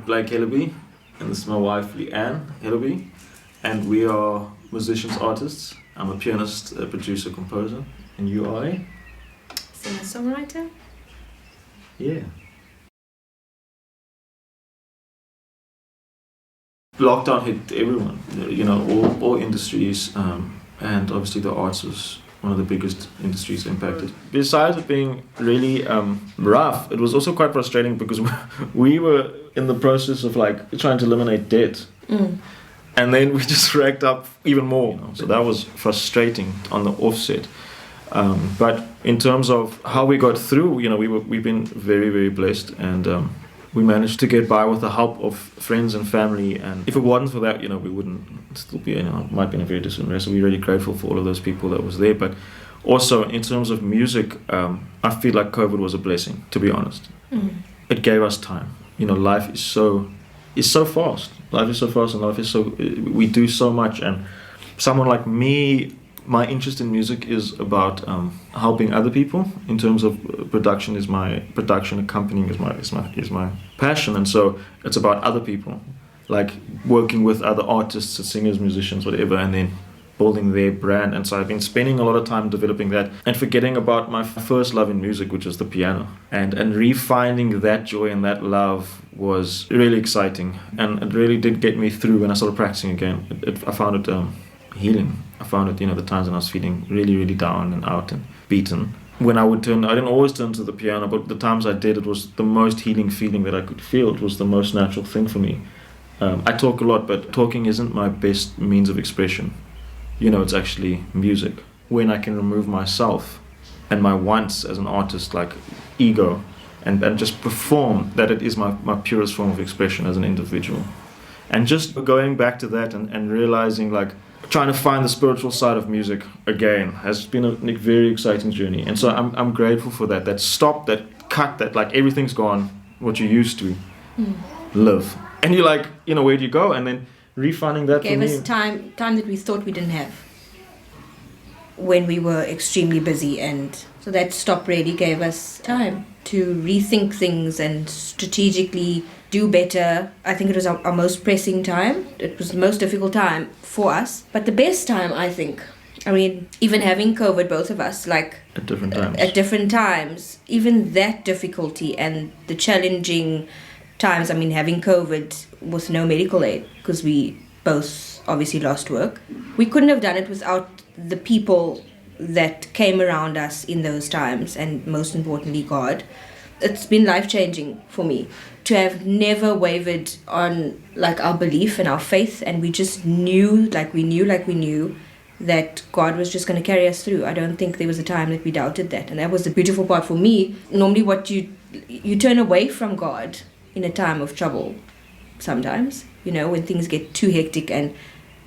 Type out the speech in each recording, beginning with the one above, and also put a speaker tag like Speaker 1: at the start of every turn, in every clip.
Speaker 1: Leigh Hellaby, and this is my wife, Leigh-Ann Hellaby, and we are musicians, artists. I'm a pianist, a producer, composer, and you are a?
Speaker 2: Singer-songwriter?
Speaker 1: Yeah. Lockdown hit everyone, you know, all industries, and obviously the arts was one of the biggest industries impacted. Besides it being really rough, it was also quite frustrating because we were in the process of like trying to eliminate debt. And then we just racked up even more. You know? So that was frustrating on the offset. But in terms of how we got through, you know, we've been very, very blessed, and we managed to get by with the help of friends and family. And if it wasn't for that, you know, we wouldn't still be, you know, might be in a very different way. So we're really grateful for all of those people that was there. But also in terms of music, I feel like COVID was a blessing, to be honest. It gave us time. You know, life is so fast. Life is so fast, and life is so, we do so much. And someone like me, my interest in music is about helping other people. In terms of production, accompanying is my passion, and so it's about other people, like working with other artists, singers, musicians, whatever, and then building their brand. And so I've been spending a lot of time developing that and forgetting about my first love in music, which is the piano, and refinding that joy and that love was really exciting, and it really did get me through when I started practicing again. I found it healing. I found it, you know, the times when I was feeling really, really down and out and beaten. When I would I didn't always turn to the piano, but the times I did, it was the most healing feeling that I could feel. It was the most natural thing for me. I talk a lot, but talking isn't my best means of expression. You know, it's actually music. When I can remove myself and my wants as an artist, like ego, and just perform, that it is my purest form of expression as an individual. And just going back to that and realizing, like, trying to find the spiritual side of music again has been a very exciting journey. And so I'm grateful for that. That stop, that cut, that like everything's gone, what you used to live. And you're like, you know, where do you go? And then refinding that
Speaker 2: gave us time that we thought we didn't have when we were extremely busy, and so that stop really gave us time to rethink things and strategically do better. I think it was our most pressing time. It was the most difficult time for us, but the best time, I think. I mean, even having COVID, both of us, like
Speaker 1: at different times,
Speaker 2: even that difficulty and the challenging times. I mean, having COVID with no medical aid, because we both obviously lost work. We couldn't have done it without the people that came around us in those times, and most importantly, God. It's been life-changing for me to have never wavered on like our belief and our faith, and we just knew that God was just going to carry us through. I don't think there was a time that we doubted that, and that was the beautiful part for me. Normally what you turn away from God in a time of trouble sometimes, you know, when things get too hectic, and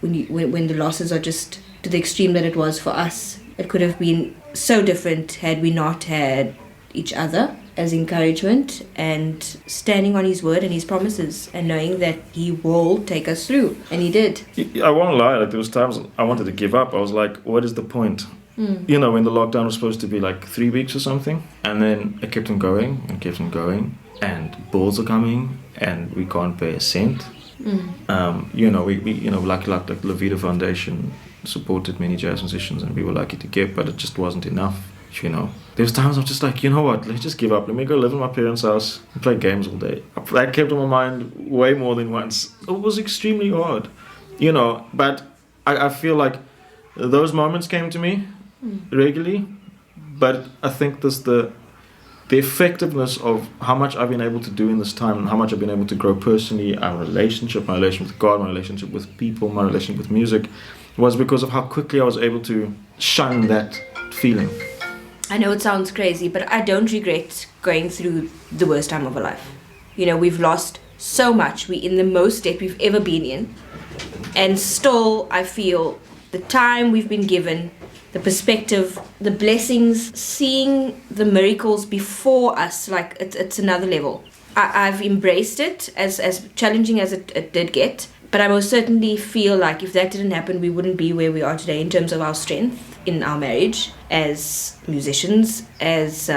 Speaker 2: when the losses are just to the extreme that it was for us. It could have been so different had we not had each other as encouragement, and standing on his word and his promises, and knowing that he will take us through, and he did.
Speaker 1: I won't lie, like there was times I wanted to give up. I was like, what is the point? You know, when the lockdown was supposed to be like 3 weeks or something, and then it kept on going, and bills are coming, and we can't pay a cent. You know, we you know, like the Levita Foundation supported many jazz musicians, and we were lucky to get, but it just wasn't enough. You know, there was times I was just like, you know what, let's just give up. Let me go live in my parents' house and play games all day. That kept on my mind way more than once. It was extremely hard, you know, but I feel like those moments came to me regularly, but I think this the effectiveness of how much I've been able to do in this time, and how much I've been able to grow personally, my relationship with God, my relationship with people, my relationship with music, was because of how quickly I was able to shun that feeling.
Speaker 2: I know it sounds crazy, but I don't regret going through the worst time of our life. You know, we've lost so much. We're in the most debt we've ever been in. And still, I feel the time we've been given, the perspective, the blessings, seeing the miracles before us, like it's another level. I've embraced it, as challenging as it did get. But I most certainly feel like if that didn't happen, we wouldn't be where we are today in terms of our strength in our marriage, as musicians, as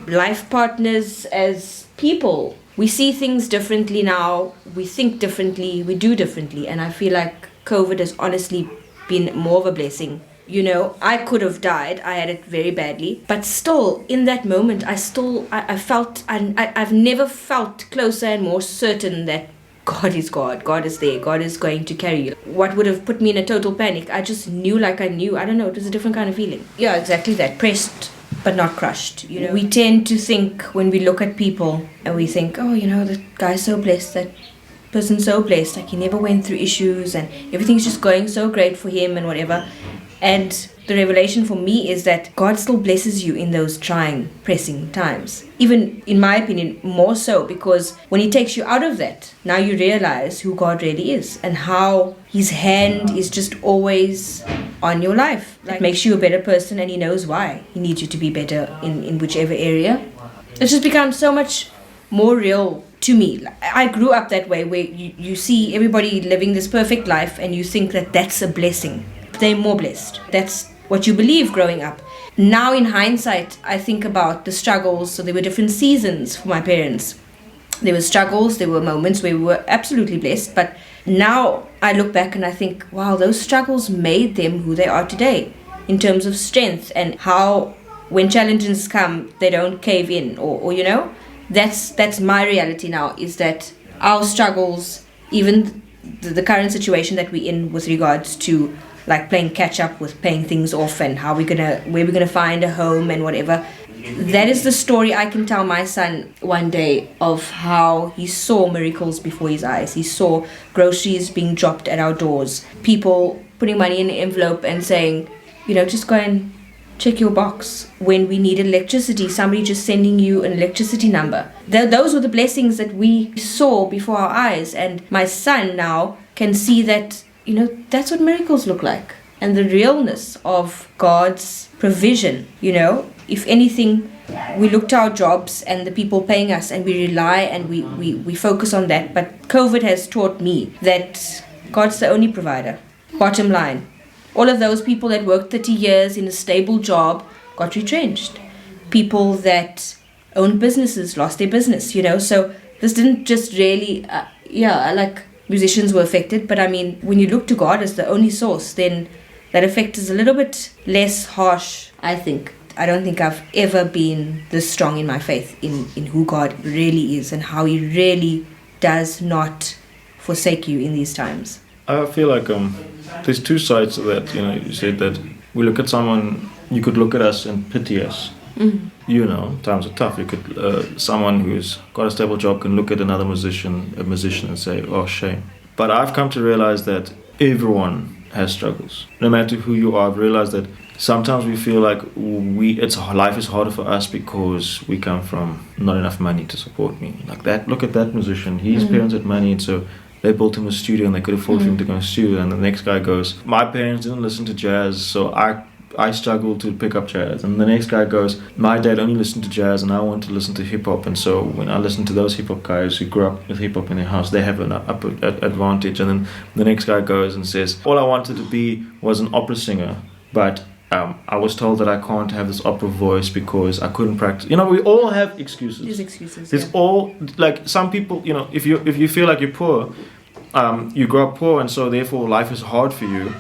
Speaker 2: life partners, as people. We see things differently now, we think differently, we do differently, and I feel like COVID has honestly been more of a blessing. You know, I could have died, I had it very badly, but still, in that moment, I felt, I've never felt closer and more certain that God is God, God is there, God is going to carry you. What would have put me in a total panic, I just knew like I knew, I don't know, it was a different kind of feeling. Yeah, exactly that, pressed but not crushed. You know, we tend to think when we look at people and we think, oh, you know, that guy's so blessed, that person's so blessed, like he never went through issues and everything's just going so great for him and whatever. And the revelation for me is that God still blesses you in those trying, pressing times. Even, in my opinion, more so, because when He takes you out of that, now you realize who God really is and how His hand is just always on your life. It makes you a better person, and He knows why He needs you to be better in whichever area. It's just become so much more real to me. I grew up that way, where you see everybody living this perfect life and you think that that's a blessing. They're more blessed. That's what you believe growing up. Now in hindsight, I think about the struggles. So there were different seasons for my parents. There were struggles, there were moments where we were absolutely blessed, but now I look back and I think, wow, those struggles made them who they are today in terms of strength, and how when challenges come, they don't cave in, or you know, that's my reality now, is that our struggles, even the current situation that we're in with regards to like playing catch up with paying things off and where we're gonna find a home and whatever. That is the story I can tell my son one day of how he saw miracles before his eyes. He saw groceries being dropped at our doors, people putting money in an envelope and saying, you know, just go and check your box. When we needed electricity, somebody just sending you an electricity number. Those were the blessings that we saw before our eyes, and my son now can see that, you know, that's what miracles look like, and the realness of God's provision. You know, if anything, we look to our jobs and the people paying us, and we rely and we focus on that. But COVID has taught me that God's the only provider. Bottom line, all of those people that worked 30 years in a stable job got retrenched. People that owned businesses lost their business, you know. So this didn't just really, like musicians were affected, but I mean, when you look to God as the only source, then that effect is a little bit less harsh, I think. I don't think I've ever been this strong in my faith in who God really is and how He really does not forsake you in these times.
Speaker 1: I feel like there's two sides to that. You know, you said that we look at someone, you could look at us and pity us.
Speaker 2: Mm-hmm.
Speaker 1: You know, times are tough. You could, someone who's got a stable job can look at another musician and say, oh, shame. But I've come to realize that everyone has struggles. No matter who you are, I've realized that sometimes we feel like life is harder for us because we come from not enough money to support me. Like that, look at that musician. His parents had money, and so they built him a studio and they could afford for him to go to studio. And the next guy goes, my parents didn't listen to jazz, so I struggled to pick up jazz. And the next guy goes, my dad only listened to jazz and I want to listen to hip-hop, and so when I listen to those hip-hop guys who grew up with hip-hop in their house, they have an advantage. And then the next guy goes and says, all I wanted to be was an opera singer, but I was told that I can't have this opera voice because I couldn't practice. You know, we all have excuses.
Speaker 2: There's excuses.
Speaker 1: There's all, like, some people, you know, if you feel like you're poor, you grow up poor, and so therefore life is hard for you,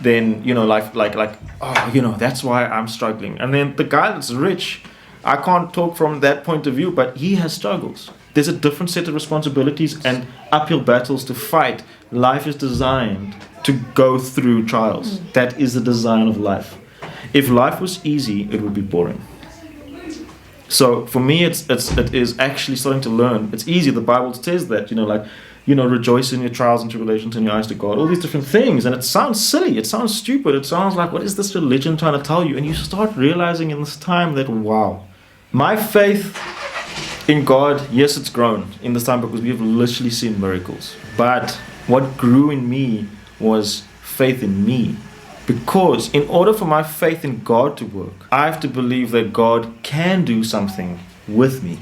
Speaker 1: then, you know, life, like, oh, you know, that's why I'm struggling. And then the guy that's rich, I can't talk from that point of view, but he has struggles. There's a different set of responsibilities and uphill battles to fight. Life is designed to go through trials. That is the design of life. If life was easy, it would be boring. So for me, it is actually starting to learn. It's easy. The Bible says that, you know, like, you know, rejoice in your trials and tribulations and your eyes to God, all these different things. And it sounds silly. It sounds stupid. It sounds like, what is this religion trying to tell you? And you start realizing in this time that, wow, my faith in God, yes, it's grown in this time because we have literally seen miracles. But what grew in me was faith in me. Because in order for my faith in God to work, I have to believe that God can do something with me.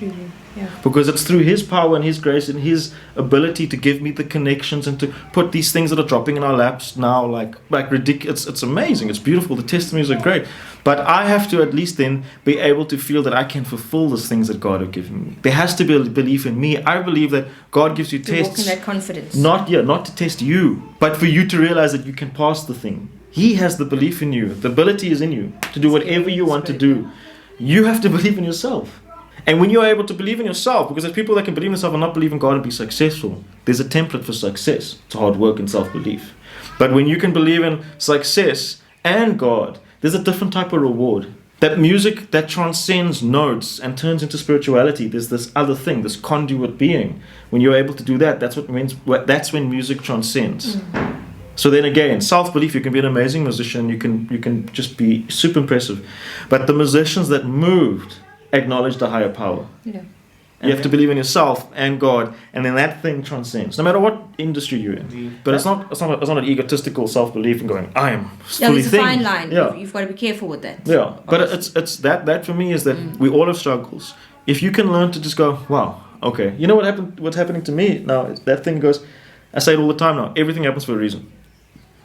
Speaker 2: Yeah.
Speaker 1: Because it's through His power and His grace and His ability to give me the connections and to put these things that are dropping in our laps now, like ridiculous. It's amazing. It's beautiful. The testimonies are great. But I have to at least then be able to feel that I can fulfill those things that God has given me. There has to be a belief in me. I believe that God gives you
Speaker 2: To
Speaker 1: tests.
Speaker 2: walk in that confidence.
Speaker 1: Not to test you, but for you to realize that you can pass the thing. He has the belief in you. The ability is in you to do whatever you want to do. You have to believe in yourself. And when you're able to believe in yourself, because there's people that can believe in themselves and not believe in God and be successful, there's a template for success. It's hard work and self-belief. But when you can believe in success and God, there's a different type of reward. That music that transcends notes and turns into spirituality, there's this other thing, this conduit being. When you're able to do that, that's when music transcends. So then again, self-belief, you can be an amazing musician, you can just be super impressive. But the musicians that moved acknowledged a higher power.
Speaker 2: Yeah.
Speaker 1: You have to believe in yourself and God, and then that thing transcends, no matter what industry you're in. But it's not an egotistical self-belief and going, I am fully
Speaker 2: there's a fine line.
Speaker 1: Yeah.
Speaker 2: You've got to be careful with that.
Speaker 1: Yeah, but it's that for me is that we all have struggles. If you can learn to just go, wow, okay, you know what's happening to me now? That thing goes, I say it all the time now. Everything happens for a reason.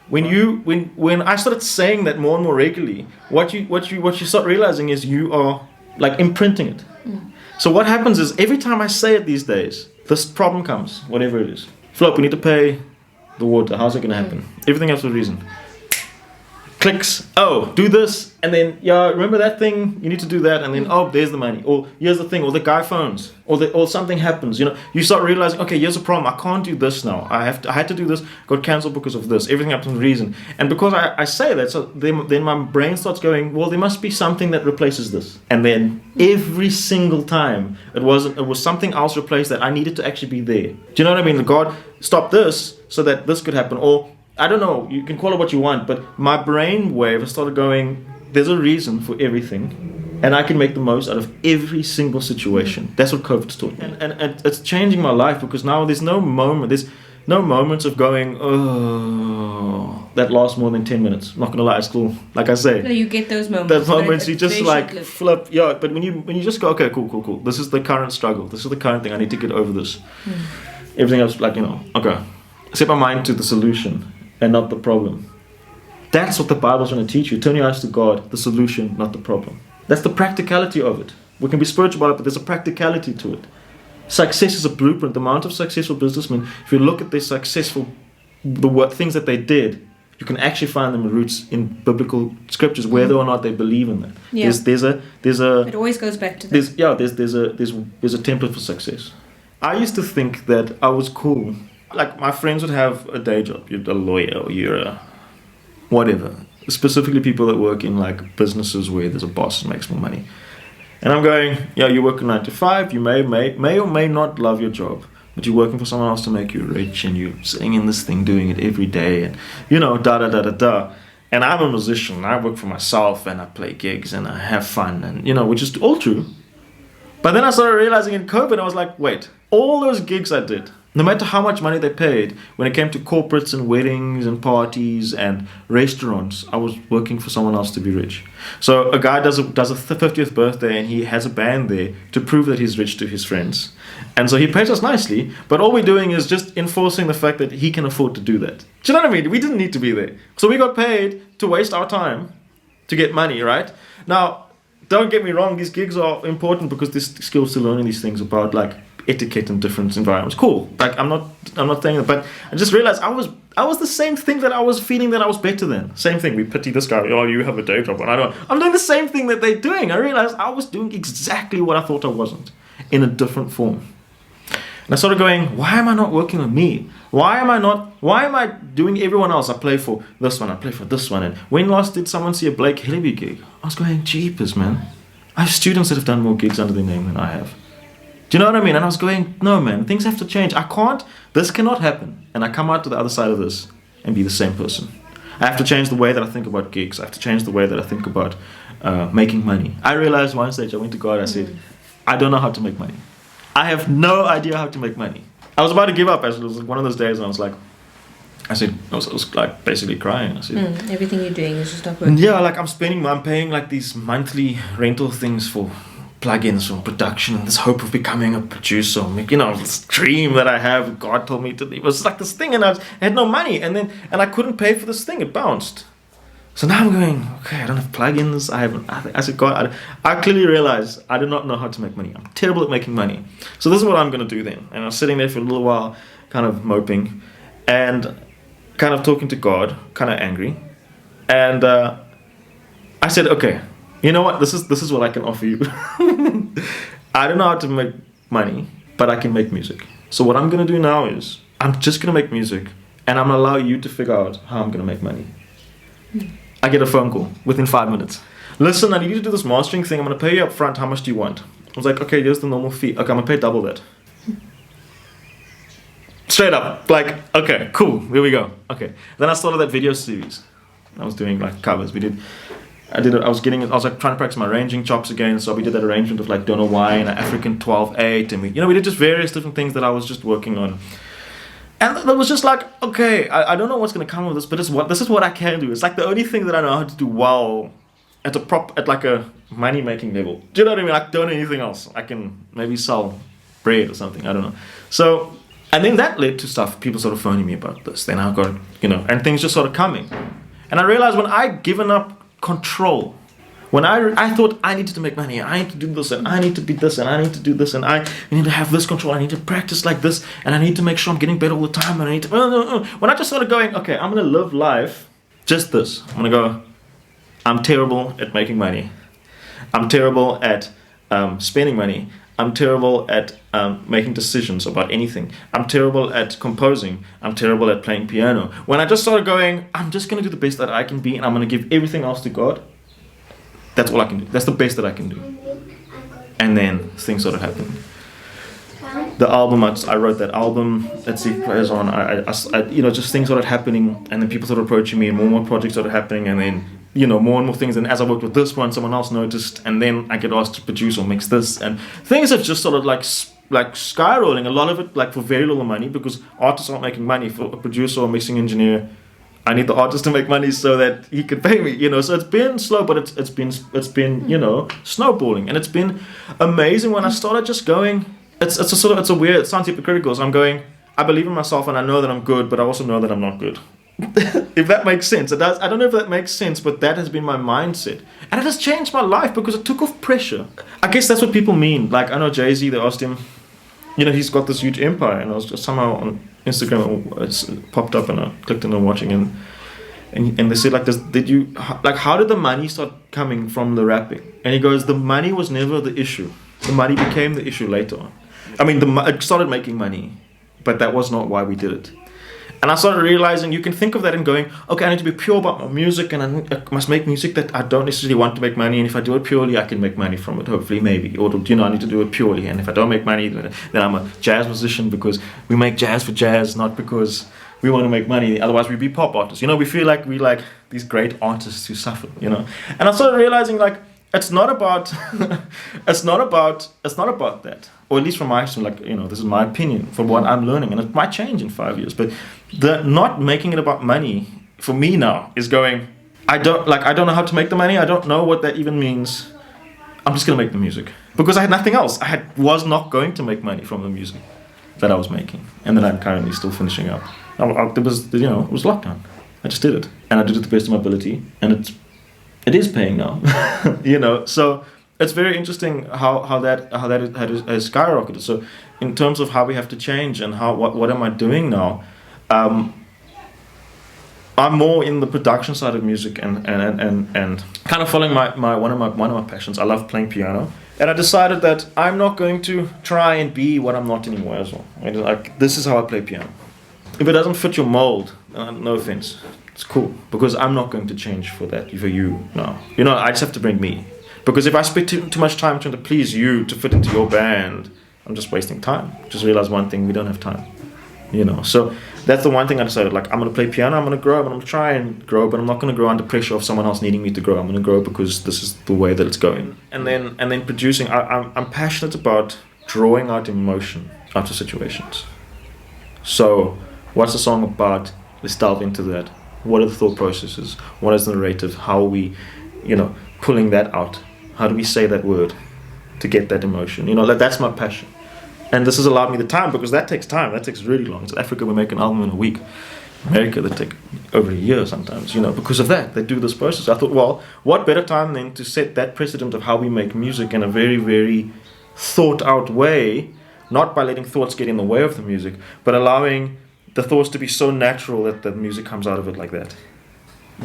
Speaker 1: When I started saying that more and more regularly, what you start realizing is you are like imprinting it. So what happens is every time I say it these days, this problem comes, whatever it is. Flop, we need to pay the water. How's it going to happen? Everything else for a reason. Clicks. Oh, do this, and then remember that thing? You need to do that, and then there's the money. Or here's the thing. Or the guy phones. Or something happens. You start realizing, okay, here's a problem. I can't do this now. I had to do this. Got cancelled because of this. Everything happens for a reason. And because I say that, so then my brain starts going, well, there must be something that replaces this. And then every single time it was something else replaced that I needed to actually be there. Do you know what I mean? God stopped this so that this could happen. Or I don't know, you can call it what you want, but my brain wave has started going, there's a reason for everything, and I can make the most out of every single situation. That's what COVID's taught me. And it's changing my life, because now there's no moments of going, oh, that lasts more than 10 minutes. I'm not going to lie, it's cool. Like I say.
Speaker 2: No, you get those moments.
Speaker 1: Those moments you just like flip. Yeah, but when you just go, okay, cool. This is the current struggle. This is the current thing. I need to get over this. Everything else, okay. Set my mind to the solution and not the problem. That's what the Bible's going to teach you. Turn your eyes to God, the solution, not the problem. That's the practicality of it. We can be spiritual about it, but there's a practicality to it. Success is a blueprint. The amount of successful businessmen, if you look at their things that they did, you can actually find them roots in biblical scriptures, whether or not they believe in that.
Speaker 2: Yeah.
Speaker 1: There's a. It
Speaker 2: always goes back to that.
Speaker 1: There's a template for success. I used to think that I was cool. Like, my friends would have a day job. You're a lawyer, or you're a whatever. Specifically people that work in like businesses where there's a boss that makes more money. And I'm going, you work a 9 to 5, you may or may not love your job, but you're working for someone else to make you rich, and you're sitting in this thing doing it every day, and da. And I'm a musician, I work for myself, and I play gigs, and I have fun, and which is all true. But then I started realizing in COVID, I was like, wait, all those gigs I did, no matter how much money they paid, when it came to corporates and weddings and parties and restaurants, I was working for someone else to be rich. So a guy does a 50th birthday, and he has a band there to prove that he's rich to his friends. And so he pays us nicely, but all we're doing is just enforcing the fact that he can afford to do that. Do you know what I mean? We didn't need to be there. So we got paid to waste our time to get money, right? Now, don't get me wrong, these gigs are important because there's skills to learning these things about like etiquette in different environments. Cool. Like I'm not saying that, but I just realized I was the same thing that I was feeling that I was better than. Same thing. We pity this guy. Oh, you have a day job, and I don't. I'm doing the same thing that they're doing. I realized I was doing exactly what I thought I wasn't, in a different form. And I started going, why am I not working on me? Why am I doing everyone else? I play for this one, I play for this one. And when last did someone see a Leigh-Ann Hellaby gig? I was going, jeepers, man. I have students that have done more gigs under their name than I have. Do you know what I mean? And I was going, no, man, things have to change. This cannot happen. And I come out to the other side of this and be the same person. I have to change the way that I think about gigs. I have to change the way that I think about making money. I realized one stage, I went to God, I said, I don't know how to make money. I have no idea how to make money. I was about to give up. It was one of those days when I was like basically crying. I said,
Speaker 2: everything you're doing is just not working.
Speaker 1: Yeah, like I'm paying like these monthly rental things for plugins from production, this hope of becoming a producer, you know, this dream that I have. God told me to. It was like this thing, and I had no money, and I couldn't pay for this thing. It bounced. So now I'm going, okay, I don't have plugins. I said, God, I clearly realized I do not know how to make money. I'm terrible at making money. So this is what I'm going to do then. And I was sitting there for a little while, kind of moping, and kind of talking to God, kind of angry. And I said, okay, you know what? This is what I can offer you. I don't know how to make money, but I can make music. So what I'm going to do now is I'm just going to make music, and I'm going to allow you to figure out how I'm going to make money. I get a phone call within 5 minutes. Listen, I need you to do this mastering thing. I'm going to pay you up front. How much do you want? I was like, okay, here's the normal fee. Okay, I'm going to pay double that. Straight up. Like, okay, cool. Here we go. Okay. Then I started that video series. I was doing like covers. I was like trying to practice my arranging chops again. So we did that arrangement of like Don't Know Why and African 12/8. And we did just various different things that I was just working on. And it was just like, okay, I don't know what's going to come of this, but this is what I can do. It's like the only thing that I know how to do well at like a money-making level. Do you know what I mean? I don't know anything else. I can maybe sell bread or something. I don't know. So, and then that led to stuff, people sort of phoning me about this. Then I got, and things just sort of coming. And I realized when I'd given up control, when I thought I needed to make money, I need to do this, and I need to be this, and I need to do this, and I need to have this control, I need to practice like this, and I need to make sure I'm getting better all the time, and I need to... When I just started going, okay, I'm going to live life just this. I'm going to go, I'm terrible at making money. I'm terrible at spending money. I'm terrible at making decisions about anything. I'm terrible at composing. I'm terrible at playing piano. When I just started going, I'm just going to do the best that I can be, and I'm going to give everything else to God. That's all I can do. That's the best that I can do. And then things sort of happened. The album, I wrote that album. Let's see, players on. I just things started happening, and then people started approaching me, and more projects started happening, and then more and more things. And as I worked with this one, someone else noticed, and then I get asked to produce or mix this, and things have just sort of like skyrolling. A lot of it like for very little money, because artists aren't making money. For a producer or mixing engineer, I need the artist to make money so that he can pay me, So it's been slow, but it's been snowballing, and it's been amazing. When I started just going, it's a weird, it sounds hypocritical. So I'm going, I believe in myself, and I know that I'm good, but I also know that I'm not good. If that makes sense. It does. I don't know if that makes sense, but that has been my mindset, and it has changed my life because it took off pressure. I guess that's what people mean. Like, I know Jay-Z, they asked him, he's got this huge empire, and I was just somehow on Instagram, it popped up, and I clicked on and watching, and they said, like, how did the money start coming from the rapping? And he goes, the money was never the issue. The money became the issue later on. I mean, it started making money, but that was not why we did it. And I started realizing you can think of that and going, okay, I need to be pure about my music, and I must make music that I don't necessarily want to make money, and if I do it purely, I can make money from it, hopefully, maybe. Or, I need to do it purely, and if I don't make money, then I'm a jazz musician, because we make jazz for jazz, not because we want to make money, otherwise we'd be pop artists. We feel like we like these great artists who suffer, And I started realizing, like, it's not about that. Or at least from my, this is my opinion from what I'm learning, and it might change in 5 years. But the not making it about money for me now is going, I don't know how to make the money. I don't know what that even means. I'm just gonna make the music because I had nothing else. Was not going to make money from the music that I was making, and that I'm currently still finishing up. It was lockdown. I just did it, and I did it to the best of my ability, and it is paying now. So it's very interesting how that has skyrocketed. So in terms of how we have to change and what am I doing now, I'm more in the production side of music and kind of following one of my passions. I love playing piano, and I decided that I'm not going to try and be what I'm not anymore as well. Like, this is how I play piano. If it doesn't fit your mold, no offense, it's cool, because I'm not going to change for you now. I just have to bring me. Because if I spend too much time trying to please you to fit into your band, I'm just wasting time. Just realize one thing, we don't have time. So that's the one thing I decided, like, I'm going to play piano, I'm going to grow, I'm going to try and grow, but I'm not going to grow under pressure of someone else needing me to grow. I'm going to grow because this is the way that it's going. And then producing, I'm passionate about drawing out emotion out of situations. So what's the song about? Let's delve into that. What are the thought processes? What is the narrative? How are we, pulling that out? How do we say that word? to get that emotion. You know, like that's my passion. And this has allowed me the time, because that takes time. That takes really long. In South Africa, we make an album in a week. America, they take over a year sometimes, you know, because of that. They do this process. I thought, well, what better time than to set that precedent of how we make music in a very, very thought out way, not by letting thoughts get in the way of the music, but allowing the thoughts to be so natural that the music comes out of it like that.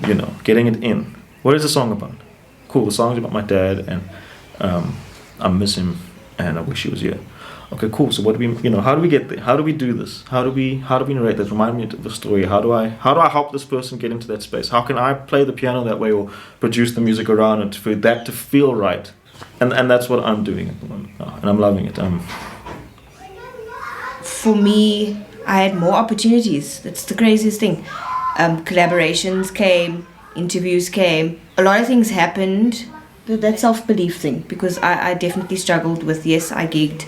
Speaker 1: You know, getting it in. What is the song about? Cool, the song's about my dad, and I miss him, and I wish he was here. Okay, cool. So what do we, you know, how do we get there? How do we do this? How do we narrate that? Remind me of the story. How do I help this person get into that space? How can I play the piano that way, or produce the music around it for that to feel right? And that's what I'm doing at the moment, and I'm loving it.
Speaker 2: For me, I had more opportunities. That's the craziest thing. Collaborations came, interviews came. A lot of things happened. That self-belief thing, because I definitely struggled with, yes, I gigged.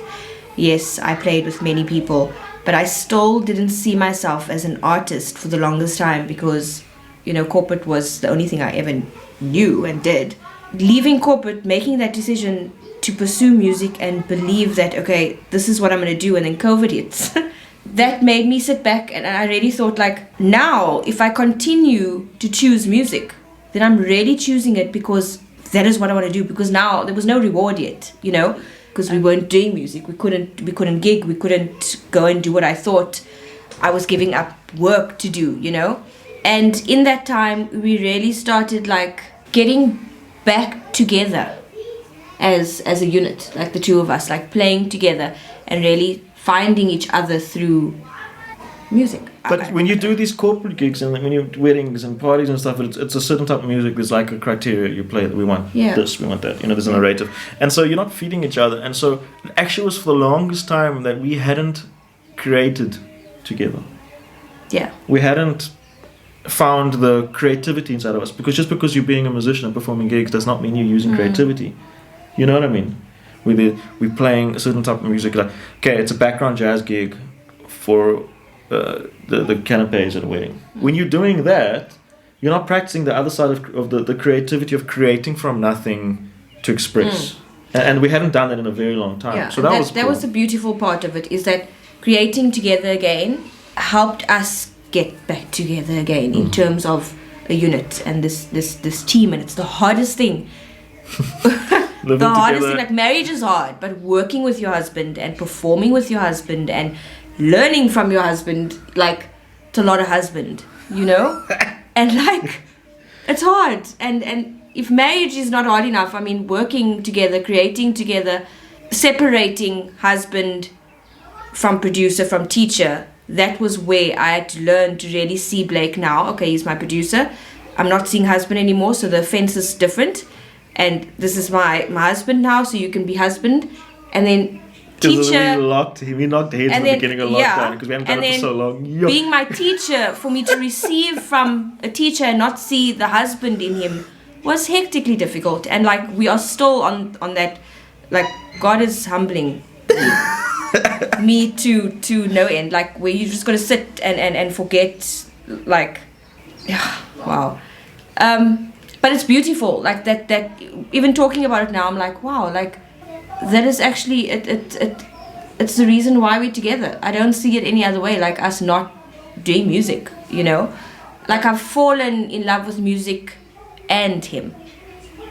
Speaker 2: Yes, I played with many people, but I still didn't see myself as an artist for the longest time, because, you know, corporate was the only thing I ever knew and did. Leaving corporate, making that decision to pursue music and believe that, okay, this is what I'm going to do, and then COVID hits. That made me sit back, and I really thought, like, now, if I continue to choose music, then I'm really choosing it because that is what I want to do, because now there was no reward yet, you know, because we weren't doing music. We couldn't gig. We couldn't go and do what I thought I was giving up work to do, you know. And in that time, we really started like getting back together as a unit, like the two of us, like playing together and really finding each other through music.
Speaker 1: But when you do these corporate gigs and when you're weddings and parties and stuff, it's a certain type of music. There's like a criteria you play that we want this, we want that. You know, there's a narrative, and so you're not feeding each other. And so it actually was for the longest time that we hadn't created together.
Speaker 2: Yeah,
Speaker 1: we hadn't found the creativity inside of us, because just because you're being a musician and performing gigs does not mean you're using creativity. You know what I mean? We're playing a certain type of music. Like, okay, it's a background jazz gig for the canapes at a wedding. When you're doing that, you're not practicing the other side of the creativity of creating from nothing to express. And we hadn't done that in a very long time.
Speaker 2: Yeah.
Speaker 1: So that was cool.
Speaker 2: That was the beautiful part of it, is that creating together again helped us get back together again in terms of a unit and this team. And it's the hardest thing. The hardest thing, like marriage is hard, but working with your husband and performing with your husband and learning from your husband, like, it's a lot of husband, you know. And like, it's hard, and if marriage is not hard enough, I mean, working together, creating together, separating husband from producer, from teacher, that was where I had to learn to really see Blake now. Okay, he's my producer, I'm not seeing husband anymore, so the offense is different, and this is my husband now, so you can be husband. And then teacher,
Speaker 1: we locked heads in the beginning of lockdown because we hadn't done it for so long.
Speaker 2: Being my teacher, for me to receive from a teacher and not see the husband in him was hectically difficult. And like, we are still on that, like, God is humbling me to no end, like, where you just gotta sit and forget, like, wow. But it's beautiful, like that even talking about it now, I'm like, wow, like, that is actually it's the reason why we're together. I don't see it any other way, like us not doing music, you know. Like, I've fallen in love with music and him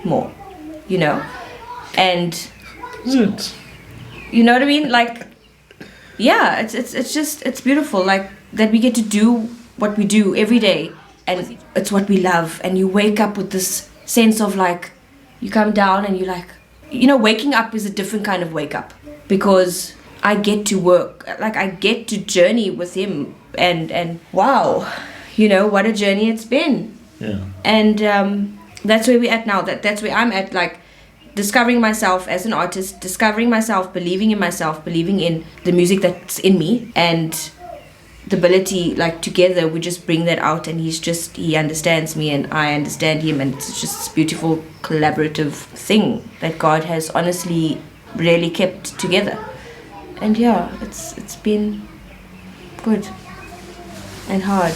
Speaker 2: more, you know. And you know what I mean? Like, yeah, it's just, it's beautiful, like, that we get to do what we do every day, and it's what we love. And you wake up with this sense of, like, you come down and you're like, you know, waking up is a different kind of wake up, because I get to work, like, I get to journey with him, and wow, you know, what a journey it's been.
Speaker 1: Yeah.
Speaker 2: And that's where we're at now. That's where I'm at, like, discovering myself as an artist, discovering myself, believing in myself, believing in the music that's in me, and the ability, like, together we just bring that out, and he understands me and I understand him, and it's just this beautiful collaborative thing that God has honestly really kept together. And yeah, it's been good and hard.